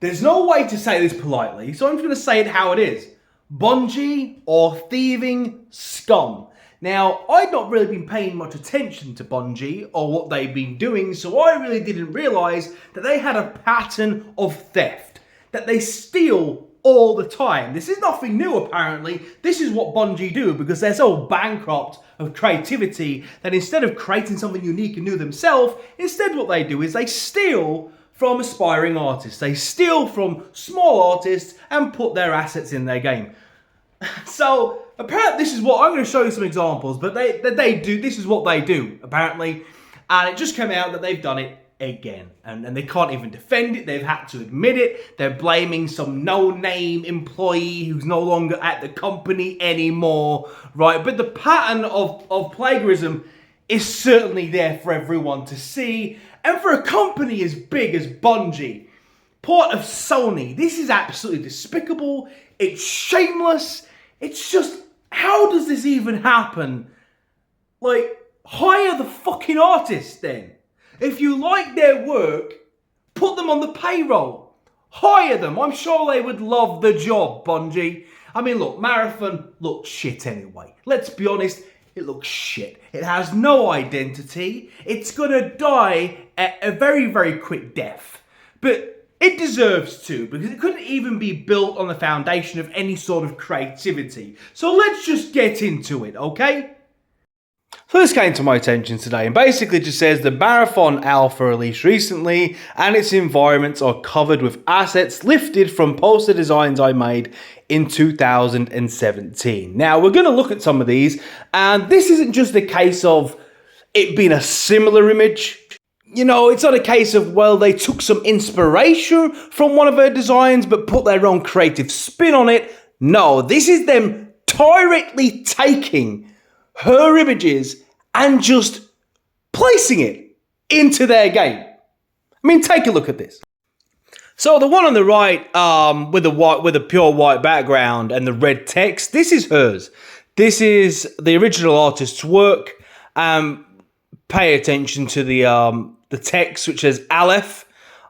There's no way to say this politely, so I'm just going to say it how it is. Bungie are thieving scum. Now, I'd not really been paying much attention to Bungie or what they've been doing, so I really didn't realise that they had a pattern of theft, that they steal all the time. This is nothing new, apparently. This is what Bungie do, because they're so bankrupt of creativity that instead of creating something unique and new themselves, instead what they do is they steal from aspiring artists. They steal from small artists and put their assets in their game. So apparently this is what, I'm going to show you some examples, but they do, this is what they do, apparently. And it just came out that they've done it again. And they can't even defend it. They've had to admit it. They're blaming some no-name employee who's no longer at the company anymore, right? But the pattern of plagiarism is certainly there for everyone to see. And for a company as big as Bungie, part of Sony, this is absolutely despicable. It's shameless. It's just, how does this even happen? Like, hire the fucking artists then. If you like their work, put them on the payroll. Hire them. I'm sure they would love the job, Bungie. I mean, look, Marathon looked shit anyway. Let's be honest, it looks shit. It has no identity. It's gonna die a very, very quick death. But it deserves to, because it couldn't even be built on the foundation of any sort of creativity. So let's just get into it, okay? So this came to my attention today, and basically just says the Marathon Alpha released recently and its environments are covered with assets lifted from poster designs I made in 2017. Now we're going to look at some of these, and this isn't just a case of it being a similar image. You know, it's not a case of, well, they took some inspiration from one of her designs but put their own creative spin on it. No, this is them directly taking her images and just placing it into their game. I mean, take a look at this. So the one on the right, with a pure white background and the red text, this is hers. This is the original artist's work. Pay attention to the text, which says Aleph.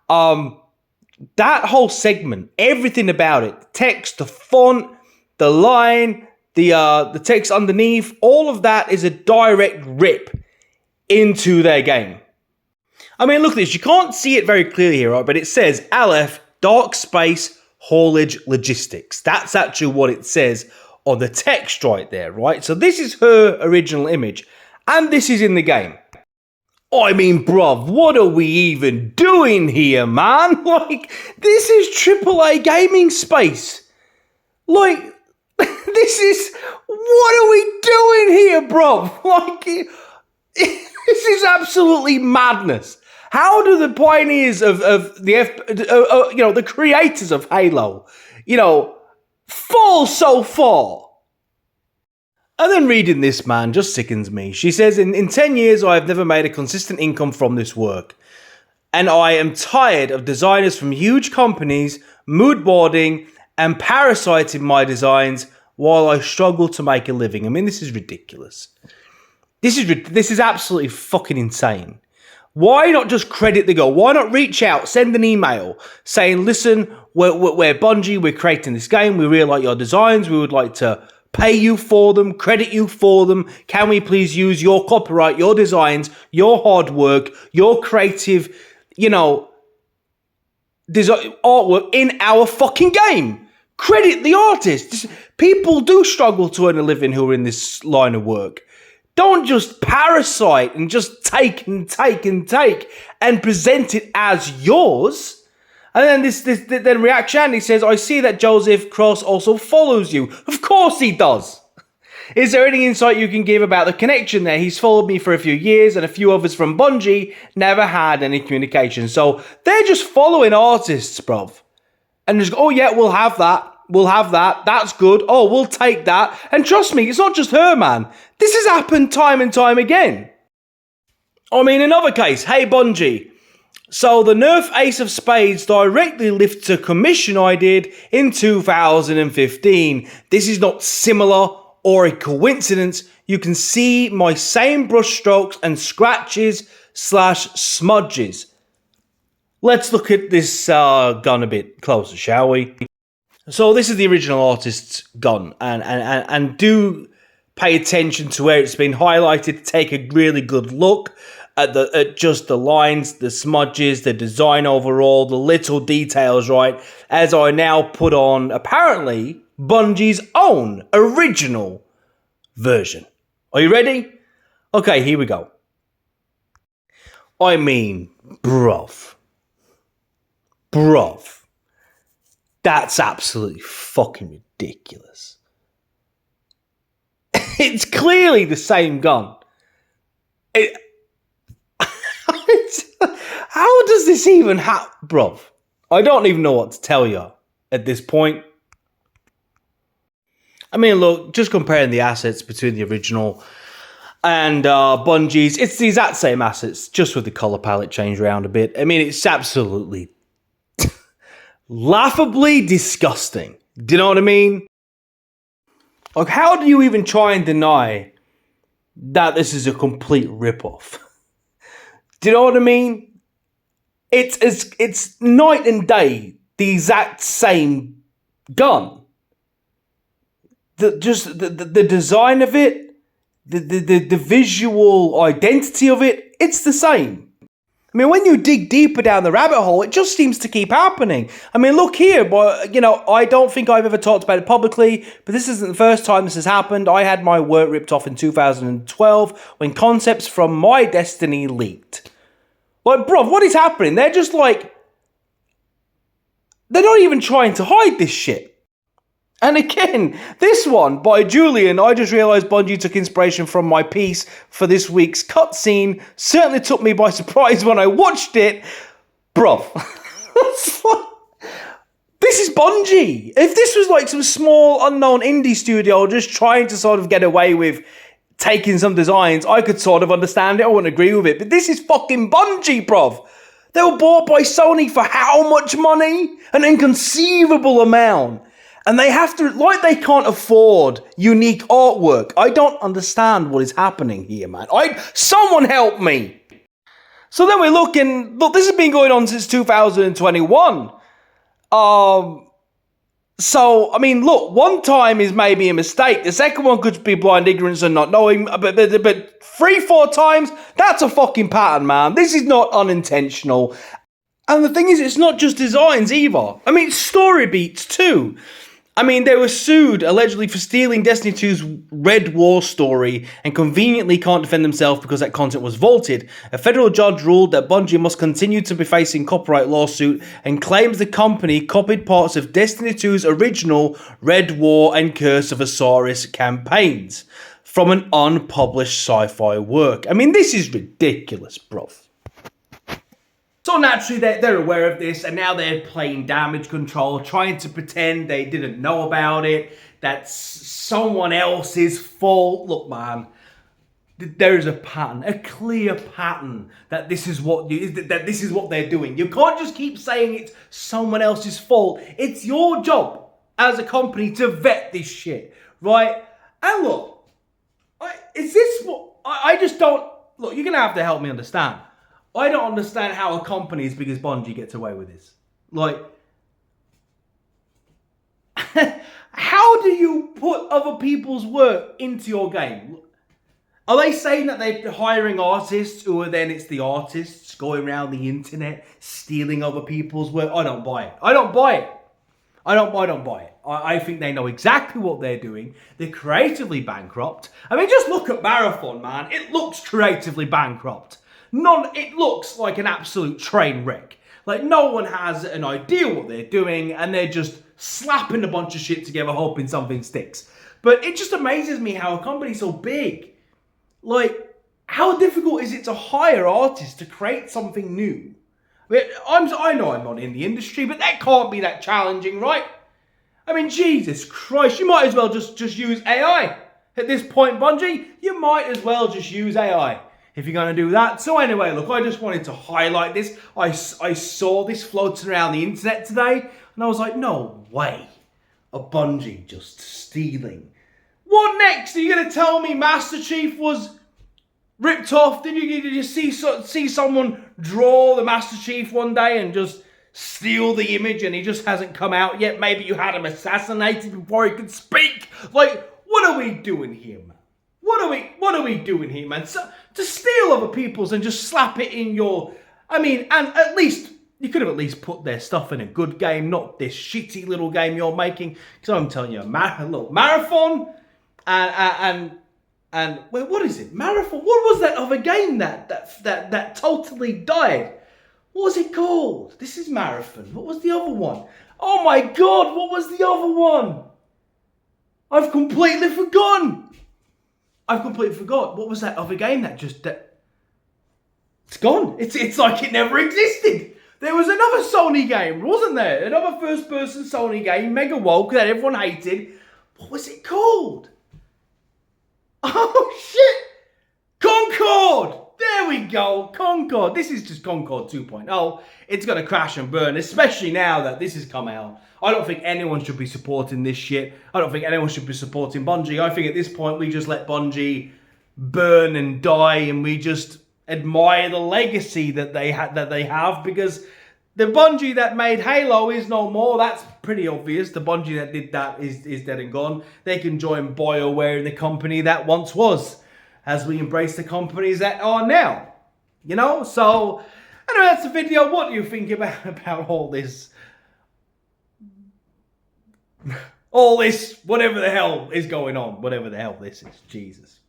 That whole segment, everything about it, the text, the font, the line, the text underneath, all of that is a direct rip into their game. I mean, look at this. You can't see it very clearly here, right? But it says Aleph, Dark Space, Haulage, Logistics. That's actually what it says on the text right there, right? So this is her original image, and this is in the game. I mean, bruv, what are we even doing here, man? Like, this is AAA gaming space. Like, this is, what are we doing here, bruv? Like, this is absolutely madness. How do the pioneers of the creators of Halo, fall so far? And then reading this, man, just sickens me. She says, in 10 years, I have never made a consistent income from this work. And I am tired of designers from huge companies moodboarding and parasiting my designs while I struggle to make a living. I mean, this is ridiculous. This is absolutely fucking insane. Why not just credit the girl? Why not reach out, send an email saying, listen, we're Bungie, we're creating this game, we really like your designs, we would like to pay you for them, credit you for them. Can we please use your copyright, your designs, your hard work, your creative, artwork in our fucking game? Credit the artist. People do struggle to earn a living who are in this line of work. Don't just parasite and just take and take and take and present it as yours. And then then reaction, he says, I see that Joseph Cross also follows you. Of course he does. Is there any insight you can give about the connection there? He's followed me for a few years, and a few others from Bungie never had any communication. So they're just following artists, bruv. And just go, oh yeah, we'll have that. We'll have that. That's good. Oh, we'll take that. And trust me, it's not just her, man. This has happened time and time again. I mean, another case, hey Bungie. So the Nerf Ace of Spades directly lifts a commission I did in 2015. This is not similar or a coincidence. You can see my same brush strokes and scratches / smudges. let's look at this gun a bit closer, shall we? So this is the original artist's gun, and do pay attention to where it's been highlighted. Take a really good look at just the lines, the smudges, the design overall, the little details, right? As I now put on, apparently, Bungie's own original version. Are you ready? Okay, here we go. I mean, bruv. That's absolutely fucking ridiculous. It's clearly the same gun. How does this even happen? Bruv, I don't even know what to tell you at this point. I mean, look, just comparing the assets between the original and Bungie's, it's the exact same assets, just with the color palette changed around a bit. I mean, it's absolutely laughably disgusting. Do you know what I mean? Like, how do you even try and deny that this is a complete rip-off? Do you know what I mean? It's night and day, the exact same gun. The design of it, the visual identity of it, it's the same. I mean, when you dig deeper down the rabbit hole, it just seems to keep happening. I mean, look here, but you know, I don't think I've ever talked about it publicly, but this isn't the first time this has happened. I had my work ripped off in 2012 when concepts from My Destiny leaked. Like, bro, what is happening? They're just like, they're not even trying to hide this shit. And again, this one by Julian, I just realised Bungie took inspiration from my piece for this week's cutscene. Certainly took me by surprise when I watched it. Bruv. This is Bungie. If this was like some small, unknown indie studio just trying to sort of get away with taking some designs, I could sort of understand it. I wouldn't agree with it. But this is fucking Bungie, bruv. They were bought by Sony for how much money? An inconceivable amount. And they have to, like, they can't afford unique artwork. I don't understand what is happening here, man. Someone help me. So then we look, this has been going on since 2021. So, I mean, look, one time is maybe a mistake. The second one could be blind ignorance and not knowing. But 3-4 times, that's a fucking pattern, man. This is not unintentional. And the thing is, it's not just designs either. I mean, story beats too. I mean, they were sued allegedly for stealing Destiny 2's Red War story and conveniently can't defend themselves because that content was vaulted. A federal judge ruled that Bungie must continue to be facing copyright lawsuit and claims the company copied parts of Destiny 2's original Red War and Curse of Osiris campaigns from an unpublished sci-fi work. I mean, this is ridiculous, bruv. So naturally, they're aware of this, and now they're playing damage control, trying to pretend they didn't know about it, that's someone else's fault. Look, man, there is a pattern, a clear pattern that this is what they're doing. You can't just keep saying it's someone else's fault. It's your job as a company to vet this shit, right? And look, is this what I just don't look? You're gonna have to help me understand. I don't understand how a company as big as Bungie gets away with this. Like, how do you put other people's work into your game? Are they saying that they're hiring artists, or then it's the artists going around the internet stealing other people's work? I don't buy it. I don't buy it. I don't buy it. I think they know exactly what they're doing. They're creatively bankrupt. I mean, just look at Marathon, man. It looks creatively bankrupt. It looks like an absolute train wreck. Like, no one has an idea what they're doing, and they're just slapping a bunch of shit together, hoping something sticks. But it just amazes me how a company so big, like, how difficult is it to hire artists to create something new? I know I'm not in the industry, but that can't be that challenging, right? I mean, Jesus Christ, you might as well just use AI. At this point, Bungie, you might as well just use AI. If you're going to do that. So anyway, look, I just wanted to highlight this. I saw this floating around the internet today, and I was like, no way. A Bungie just stealing. What next? Are you going to tell me Master Chief was ripped off. Did you see someone draw the Master Chief one day and just steal the image and he just hasn't come out yet? Maybe you had him assassinated before he could speak. Like, what are we doing here, man? What are we doing here, man? So, to steal other people's and just slap it in your... I mean, and at least... You could have at least put their stuff in a good game, not this shitty little game you're making. Because I'm telling you, look, Marathon and wait, what is it? Marathon? What was that other game that totally died? What was it called? This is Marathon. What was the other one? Oh my God, what was the other one? I've completely forgotten. What was that other game that it's gone. It's like it never existed. There was another Sony game, wasn't there? Another first-person Sony game, Mega Woke, that everyone hated. What was it called? Oh, shit! Concord! There we go, Concord. This is just Concord 2.0. It's going to crash and burn, especially now that this has come out. I don't think anyone should be supporting this shit. I don't think anyone should be supporting Bungie. I think at this point, we just let Bungie burn and die, and we just... admire the legacy that they have, because the Bungie that made Halo is no more. That's pretty obvious. The Bungie that did that is dead and gone. They can join BioWare in the company that once was, as we embrace the companies that are now. You know? So, anyway, that's the video. What do you think about all this? All this, whatever the hell is going on. Whatever the hell this is. Jesus.